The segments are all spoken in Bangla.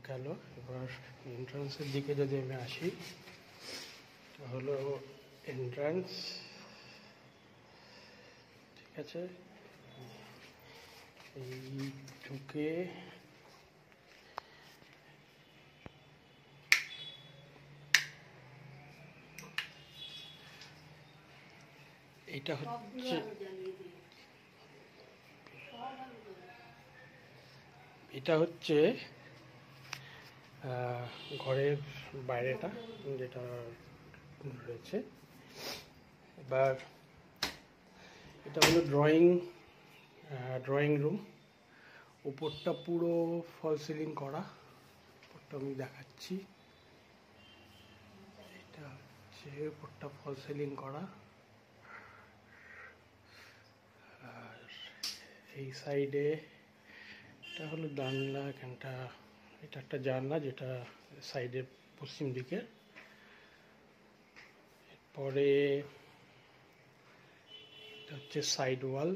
গেল। এবার এন্ট্রান্সের দিকে যদি আমি আসি, হলো এন্ট্রান্স, ঠিক আছে। এই ঢুকে এটা হচ্ছে ঘরের বাইরেটা যেটা রয়েছে। এবার এটা হলো ড্রয়িং রুম। উপরটা পুরো ফল সিলিং করা, উপরটা আমি দেখাচ্ছি। এটা হচ্ছে উপরটা ফল সিলিং করা। আর এই সাইডে এটা হলো জানলা, এখানটা এটা একটা জানলা যেটা সাইডের পশ্চিম দিকে। পরে এটা হচ্ছে সাইড ওয়াল।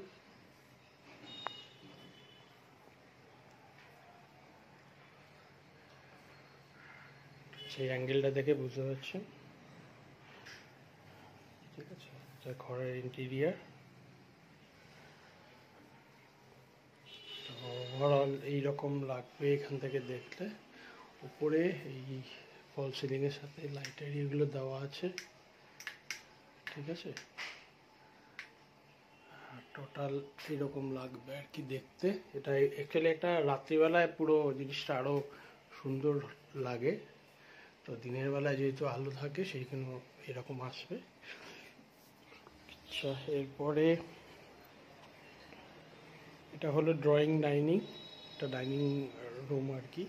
সেই অ্যাঙ্গেলটা দেখে বুঝতে পারছেন, ঠিক আছে। এটা ঘরের ইন্টেরিয়ার। তো ওভারঅল এইরকম লাগবে এখান থেকে দেখলে। উপরে এই ফল সিলিংয়ের সাথে লাইটের এগুলো দেওয়া আছে, ঠিক আছে। টোটাল এরকম লাগবে আর কি দেখতে। এটা অ্যাকচুয়ালি একটা রাত্রিবেলায় পুরো জিনিসটা আরও সুন্দর লাগে। তো দিনের বেলায় যেহেতু আলো থাকে সেইখানে এরকম আসবে। আচ্ছা, এরপরে এটা হলো ডাইনিং, একটা ডাইনিং রুম আর কি।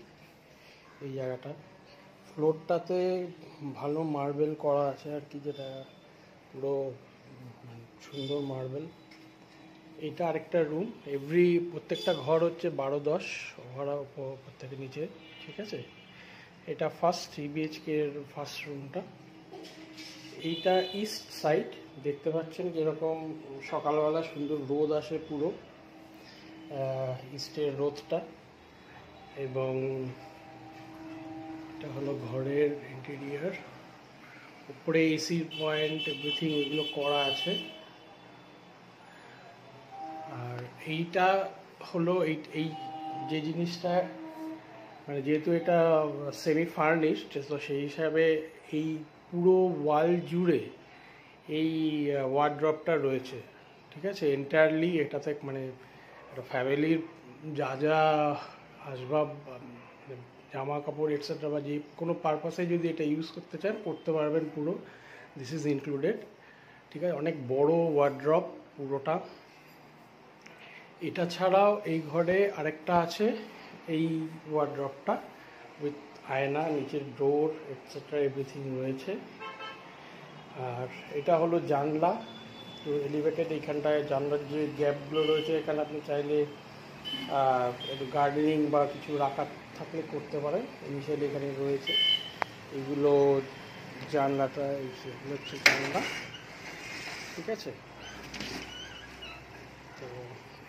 এই জায়গাটা ফ্লোরটাতে ভালো মার্বেল করা আছে আর কি, যেটা পুরো সুন্দর মার্বেল। এটা আরেকটা রুম। প্রত্যেকটা ঘর হচ্ছে 12-10 ভাড়া প্রত্যেকের নিচে, ঠিক আছে। এটা ফার্স্ট 3 BHK এর ফার্স্ট রুমটা। এইটা ইস্ট সাইড, দেখতে পাচ্ছেন যেরকম সকালবেলা সুন্দর রোদ আসে পুরো ইস্টের রোদটা। এবং এটা হলো ঘরের ইন্টেরিয়ার। উপরে এসির পয়েন্ট এভরিথিং এগুলো করা আছে। আর এইটা হলো এই যে জিনিসটা, মানে যেহেতু এটা সেমি ফার্নিশড, তো সেই হিসাবে এই পুরো ওয়াল জুড়ে এই ওয়ার্ড্রপটা রয়েছে, ঠিক আছে। এন্টায়ারলি এটাতে মানে একটা ফ্যামিলির যা যা আসবাব, জামা কাপড় এটসেট্রা বা যে কোনো পারপাসে যদি এটা ইউজ করতে চান করতে পারবেন পুরো। দিস ইজ ইনক্লুডেড, ঠিক আছে। অনেক বড় ওয়ার্ড্রপ পুরোটা। এটা ছাড়াও এই ঘরে আরেকটা আছে, এই ওয়ার্ড্রপটা উইথ আয়না, নিচের ডোর এটসেট্রা এভরিথিং রয়েছে। আর এটা হলো জানলা, তো এলিভেটেড। এইখানটায় জানলার যে গ্যাপগুলো রয়েছে, এখানে আপনি চাইলে একটু গার্ডেনিং বা কিছু রাখার থাকলে করতে পারেন। ইনিশিয়ালি এখানে রয়েছে এগুলো। জানলাটা এগুলো হচ্ছে জানলা, ঠিক আছে। তো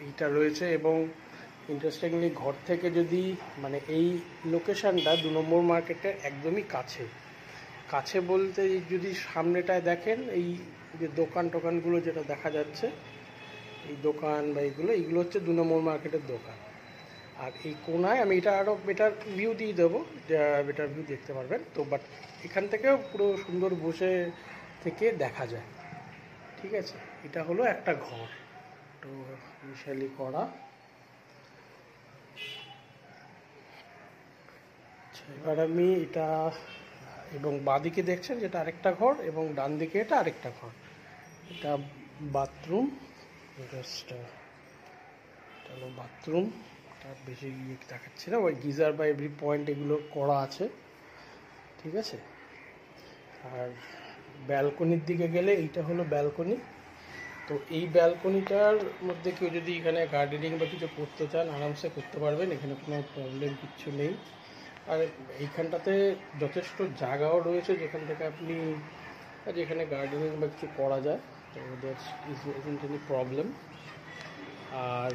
এইটা রয়েছে। এবং ইন্টারেস্টিংলি ঘর থেকে যদি মানে এই লোকেশানটা 2 নম্বর মার্কেটের একদমই কাছে বলতে যদি সামনেটায় দেখেন এই যে দোকানগুলো যেটা দেখা যাচ্ছে, এই দোকান বা এইগুলো হচ্ছে 2 নম্বর মার্কেটের দোকান। আর এই কোনায় আমি এটা আরও বেটার ভিউ দিয়ে দেবো, বেটার ভিউ দেখতে পারবেন। তো বাট এখান থেকেও পুরো সুন্দর বসে থেকে দেখা যায়, ঠিক আছে। এটা হলো একটা ঘর, তো ইনিশিয়ালি করা। আচ্ছা, এবার আমি এটা, এবং বাঁদিকে দেখছেন যেটা আরেকটা ঘর, এবং ডান দিকে এটা আরেকটা ঘর। এটা বাথরুম, জাস্ট এটা হলো বাথরুম। তার বেশি দেখাচ্ছি না, ওই গিজার বা এভরি পয়েন্ট এগুলো করা আছে, ঠিক আছে। আর ব্যালকনির দিকে গেলে এইটা হলো ব্যালকনি। তো এই ব্যালকনিটার মধ্যে কেউ যদি এখানে গার্ডেনিং বা কিছু করতে চান আরামসে করতে পারবেন, এখানে কোনো প্রবলেম কিচ্ছু নেই। আর এইখানটাতে যথেষ্ট জায়গাও রয়েছে যেখান থেকে আপনি যেখানে গার্ডেনিং বা কিছু করা যায়, তো দ্যাটস ইজন্ট এনি প্রবলেম। আর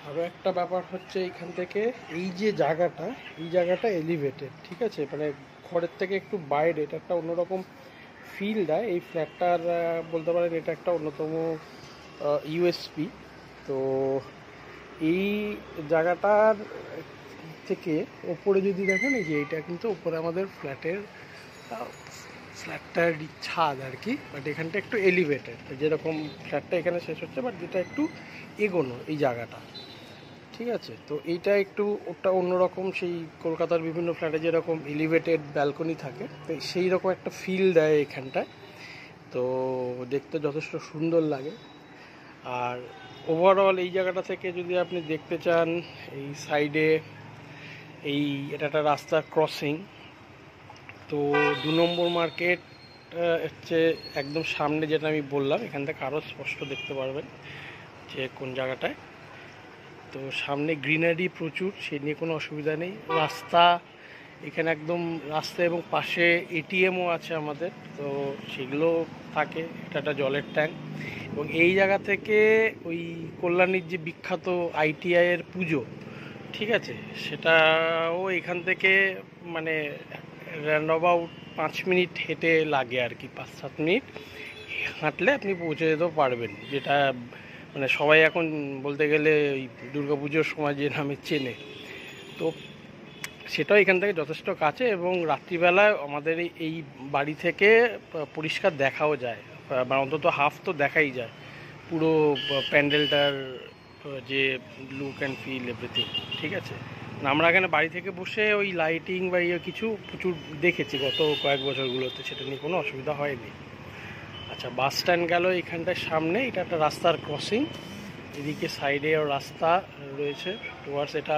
আরও একটা ব্যাপার হচ্ছে এইখান থেকে এই যে জায়গাটা, এই জায়গাটা এলিভেটেড, ঠিক আছে, মানে ঘরের থেকে একটু বাইরে, এটা একটা অন্যরকম ফিল দেয় এই ফ্ল্যাটটার। বলতে পারেন এটা একটা অন্যতম ইউএসপি। তো এই জায়গাটার থেকে ওপরে যদি দেখেন, এই যে এটা কিন্তু ওপরে আমাদের ফ্ল্যাটটার ছাদ আর কি, বাট এখানটা একটু এলিভেটেড, যেরকম ফ্ল্যাটটা এখানে শেষ হচ্ছে, বাট যেটা একটু এগোনো এই জায়গাটা, ঠিক আছে। তো এইটা একটু ওটা অন্যরকম, সেই কলকাতার বিভিন্ন ফ্ল্যাটে যেরকম এলিভেটেড ব্যালকনি থাকে, তো সেই রকম একটা ফিল দেয় এখানটায়। তো দেখতে যথেষ্ট সুন্দর লাগে। আর ওভারঅল এই জায়গাটা থেকে যদি আপনি দেখতে চান, এই সাইডে এটা একটা রাস্তার ক্রসিং। তো 2 নম্বর মার্কেট হচ্ছে একদম সামনে, যেটা আমি বললাম, এখান থেকে আরও স্পষ্ট দেখতে পারবেন যে কোন জায়গাটায়। তো সামনে গ্রিনারি প্রচুর, সে নিয়ে কোনো অসুবিধা নেই। রাস্তা এখানে একদম রাস্তা, এবং পাশে এটিএমও আছে আমাদের, তো সেগুলো থাকে। এটা একটা জলের ট্যাঙ্ক, এবং এই জায়গা থেকে ওই কল্যাণীর যে বিখ্যাত আইটিআইয়ের পুজো, ঠিক আছে, সেটাও এখান থেকে মানে রাউন্ড অ্যাবাউট 5 মিনিট হেঁটে লাগে আর কি, 5-7 মিনিট হাঁটলে আপনি পৌঁছে যেতেও পারবেন। যেটা মানে সবাই এখন বলতে গেলে ওই দুর্গাপুজোর সময় যে নামে চেনে, তো সেটাও এখান থেকে যথেষ্ট কাছে। এবং রাত্রিবেলায় আমাদের এই বাড়ি থেকে পরিষ্কার দেখাও যায়, বা অন্তত হাফ তো দেখাই যায় পুরো প্যান্ডেলটার যে লুক অ্যান্ড ফিল এভরিথিং, ঠিক আছে। আমরা এখানে বাড়ি থেকে বসে ওই লাইটিং বা কিছু প্রচুর দেখেছি গত কয়েক বছরগুলোতে, সেটা নিয়ে কোনো অসুবিধা হয়নি। আচ্ছা, বাস স্ট্যান্ড গেল এইখানটার সামনে, এটা একটা রাস্তার ক্রসিং। এদিকে সাইডেও রাস্তা রয়েছে টুয়ার্ডস, এটা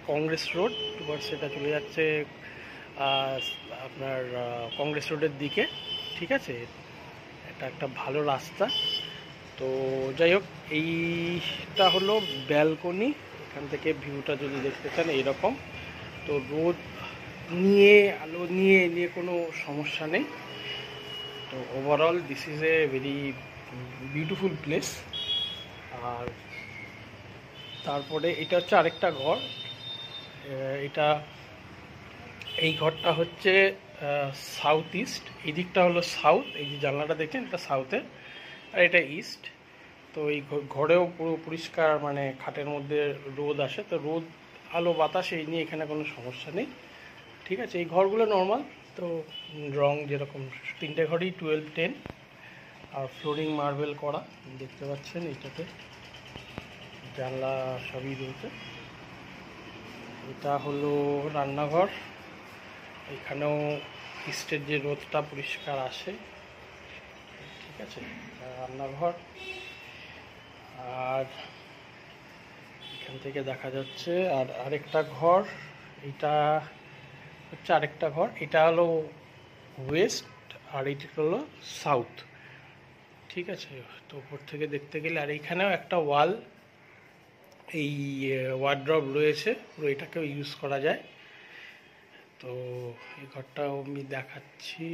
কংগ্রেস রোড, টুয়ার্ডস এটা চলে যাচ্ছে আপনার কংগ্রেস রোডের দিকে, ঠিক আছে। এটা একটা ভালো রাস্তা। তো যাই হোক, এইটা হলো ব্যালকনি। এখান থেকে ভিউটা যদি দেখতে চান এইরকম, তো রোদ নিয়ে আলো নিয়ে কোনো সমস্যা নেই। তো overall this is a very beautiful place. আর তারপরে এটা হচ্ছে আরেকটা ঘর। এটা এই ঘরটা হচ্ছে সাউথ ইস্ট, এই দিকটা হলো সাউথ, এই যে জানলাটা দেখছেন এটা সাউথে, আর এটা ইস্ট। তো এই ঘরেও পুরো পরিষ্কার, মানে খাটের মধ্যে রোদ আসে, তো রোদ আলো বাতাস এই নিয়ে এখানে কোনো সমস্যা নেই, ঠিক আছে। এই ঘরগুলো নর্মাল, তো রং যেরকম 3টে ঘরই 12-10, আর ফ্লোরিং মার্বেল করা দেখতে পাচ্ছেন এইটাতে, জানলা সবই রয়েছে। এটা হলো রান্নাঘর, এখানেও ইস্টের যে রোদটা পরিষ্কার আসে, ঠিক আছে। রান্নাঘর, আর এখান থেকে দেখা যাচ্ছে আর আরেকটা ঘর, এটা হচ্ছে আরেকটা ঘর, এটা হলো ওয়েস্ট আর এইটা হলো সাউথ, ঠিক আছে। তো উপর থেকে দেখতে গেলে, আর এইখানেও একটা ওয়াল, এই ওয়ার্ড্রপ রয়েছে, পুরো এটাকেও ইউজ করা যায়। তো এই ঘরটাও আমি দেখাচ্ছি।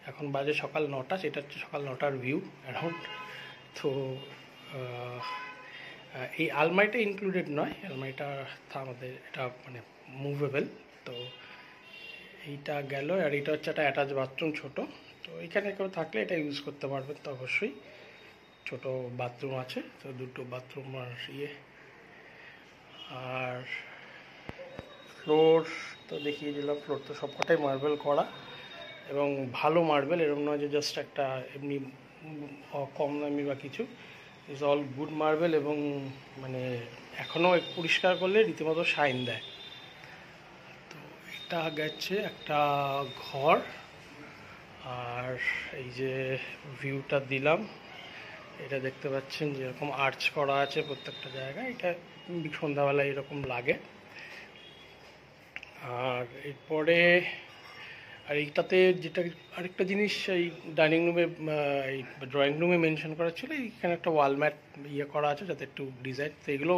এখন বাজে সকাল 9টা, সেটা হচ্ছে সকাল 9টার ভিউ অ্যারাউন্ড। তো এই আলমারিটা ইনক্লুডেড নয়, আলমারিটা আমাদের এটা মানে মুভেবল। তো এইটা গেল, আর এটা হচ্ছে একটা অ্যাটাচ বাথরুম ছোট, তো এখানে কেউ থাকলে এটা ইউজ করতে পারবেন। তো অবশ্যই ছোট বাথরুম আছে, তো 2টো বাথরুম আর আর ফ্লোর তো দেখিয়ে দিলাম। ফ্লোর তো সবকটাই মার্বেল করা, এবং ভালো মার্বেল, এরকম নয় যে জাস্ট একটা এমনি কম দামি বা কিছু, ইজ অল গুড মার্বেল, এবং মানে এখনও পরিষ্কার করলে রীতিমতো শাইন দেয়। তো এটা গেছে একটা ঘর, আর এই যে ভিউটা দিলাম, এটা দেখতে পাচ্ছেন যেরকম আর্চ করা আছে প্রত্যেকটা জায়গায়, এটা সন্ধ্যাবেলায় এরকম লাগে। আর এরপরে আর এইটাতে যেটা আরেকটা জিনিস, এই ডাইনিং রুমে, এই ড্রয়িং রুমে মেনশন করা ছিল, এইখানে একটা ওয়াল ম্যাট ইয়ে করা আছে যাতে একটু ডিজাইন, তো এগুলো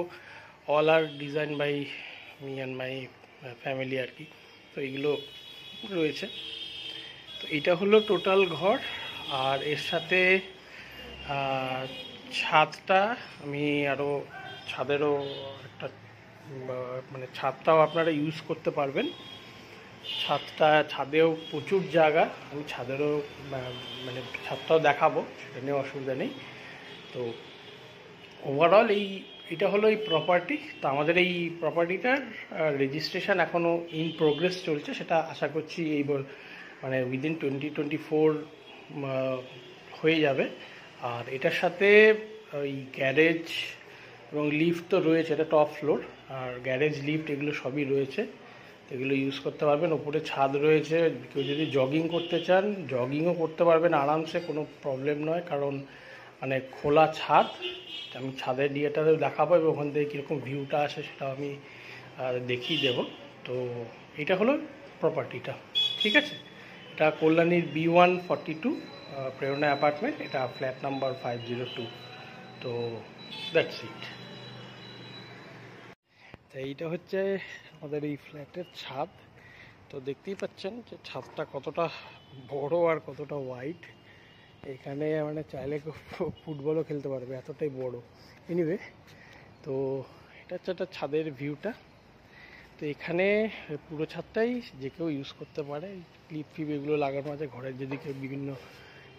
all are design by me and my family আর কি, তো এইগুলো রয়েছে। তো এইটা হলো টোটাল ঘর। আর এর সাথে ছাদটা আমি আরও ছাদেরও একটা মানে ছাদটাও আপনারা ইউজ করতে পারবেন। ছাদেও প্রচুর জায়গা, আমি ছাদেরও মানে ছাদটাও দেখাবো, সেটা নিয়ে অসুবিধা নেই। তো ওভারঅল এটা হলো এই প্রপার্টি। তো আমাদের এই প্রপার্টিটার রেজিস্ট্রেশন এখনও ইন প্রোগ্রেস চলছে, সেটা আশা করছি এই মানে উইদিন 2024 হয়ে যাবে। আর এটার সাথে ওই গ্যারেজ এবং লিফট তো রয়েছে, এটা টপ ফ্লোর, আর গ্যারেজ লিফট এগুলো সবই রয়েছে, এগুলো ইউজ করতে পারবেন। ওপরে ছাদ রয়েছে, কেউ যদি জগিং করতে চান জগিংও করতে পারবেন আরামসে, কোনো প্রবলেম নয়, কারণ মানে খোলা ছাদ। আমি ছাদের ইয়েটা দেখাবো এবং ওখান থেকে কীরকম ভিউটা আসে সেটাও আমি দেখিয়ে দেবো। তো এটা হলো প্রপার্টিটা, ঠিক আছে। এটা কল্যাণীর B142 প্রেরণা অ্যাপার্টমেন্ট, এটা ফ্ল্যাট নাম্বার 502। তো দ্যাটস ইট। তো এইটা হচ্ছে আমাদের এই ফ্ল্যাটের ছাদ। তো দেখতেই পাচ্ছেন যে ছাদটা কতটা বড় আর কতটা ওয়াইড। এখানে মানে চাইলে ফুটবলও খেলতে পারবে, এতটাই বড়। এনিওয়ে, তো এটা হচ্ছে একটা ছাদের ভিউটা। তো এখানে পুরো ছাদটাই যে কেউ ইউজ করতে পারে, ক্লিপ ফিপ এগুলো লাগানো আছে, ঘরের যদি কেউ বিভিন্ন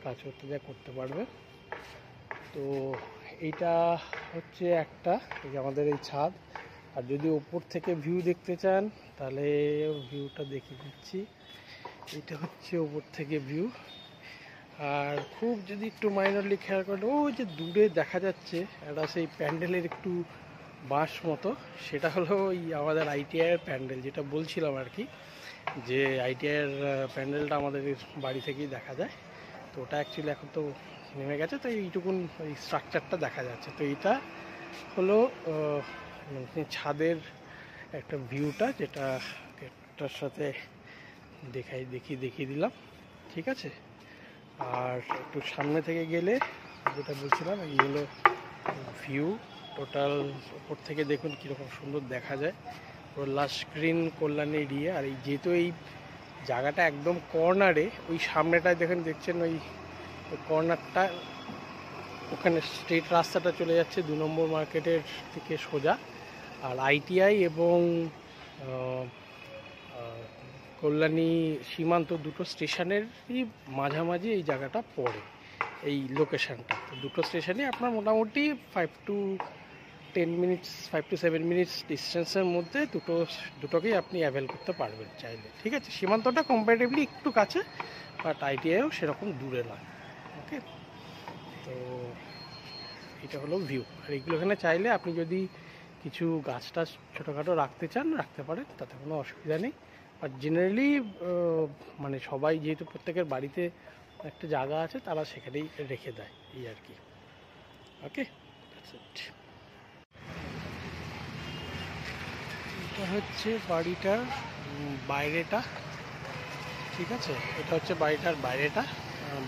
কাজ করতে যায় করতে পারবে। তো এইটা হচ্ছে একটা, এই যে আমাদের এই ছাদ। আর যদি ওপর থেকে ভিউ দেখতে চান তাহলে ভিউটা দেখিয়ে দিচ্ছি। এটা হচ্ছে ওপর থেকে ভিউ। আর খুব যদি একটু মাইনরলি খেয়াল করেন, ওই যে দূরে দেখা যাচ্ছে একটা সেই প্যান্ডেলের একটু বাঁশ মতো, সেটা হলো ওই আমাদের আইটিআইয়ের প্যান্ডেল, যেটা বলছিলাম আর কি, যে আইটিআইয়ের প্যান্ডেলটা আমাদের বাড়ি থেকেই দেখা যায়। তো ওটা অ্যাকচুয়ালি এখন তো নেমে গেছে, তো এইটুকুন ওই স্ট্রাকচারটা দেখা যাচ্ছে। তো এইটা হলো ছাদের একটা ভিউটা, যেটা এটার সাথে দেখিয়ে দিলাম, ঠিক আছে। আর একটু সামনে থেকে গেলে যেটা বলছিলাম, এই হলো ভিউ টোটাল। ওপর থেকে দেখুন কীরকম সুন্দর দেখা যায়, পুরো লাশ গ্রিন কল্যাণী এরিয়া। আর এই যেহেতু এই জায়গাটা একদম কর্নারে, ওই সামনেটায় দেখছেন ওই কর্নারটা, ওখানে স্ট্রেট রাস্তাটা চলে যাচ্ছে 2 নম্বর মার্কেটের থেকে সোজা। আর আইটিআই এবং কল্যাণী সীমান্ত দুটো স্টেশনেরই মাঝামাঝি এই জায়গাটা পড়ে, এই লোকেশানটা। তো দুটো স্টেশনে আপনার মোটামুটি 5 to 7 মিনিটস ডিস্টেন্সের মধ্যে দুটোকেই আপনি অ্যাভেল করতে পারবেন চাইলে, ঠিক আছে। সীমান্তটা কম্পারেটিভলি একটু কাছে, বাট আইটিআইও সেরকম দূরে নয়, ওকে। তো এটা হলো ভিউ। আর এইগুলো এখানে চাইলে আপনি যদি কিছু গাছ টাছ ছোটোখাটো রাখতে চান রাখতে পারেন, তাতে কোনো অসুবিধা নেই। আর জেনারেলি মানে সবাই যেহেতু প্রত্যেকের বাড়িতে একটা জায়গা আছে, তারা সেখানেই রেখে দেয়, এই আর কি, ওকে। এটা হচ্ছে বাড়িটার বাইরেটা, ঠিক আছে। এটা হচ্ছে বাড়িটার বাইরেটা,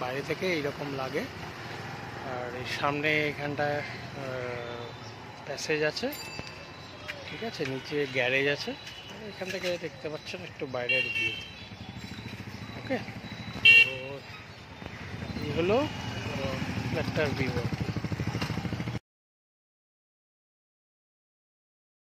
বাইরে থেকে এইরকম লাগে। আর এই সামনে এখানটায় প্যাসেজ আছে, ঠিক আছে, নিচে গ্যারেজ আছে। এখান থেকে দেখতে পাচ্ছেন একটু বাইরের ভিউ, ওকে। তো এই হলো ফ্ল্যাটটার ভিউ।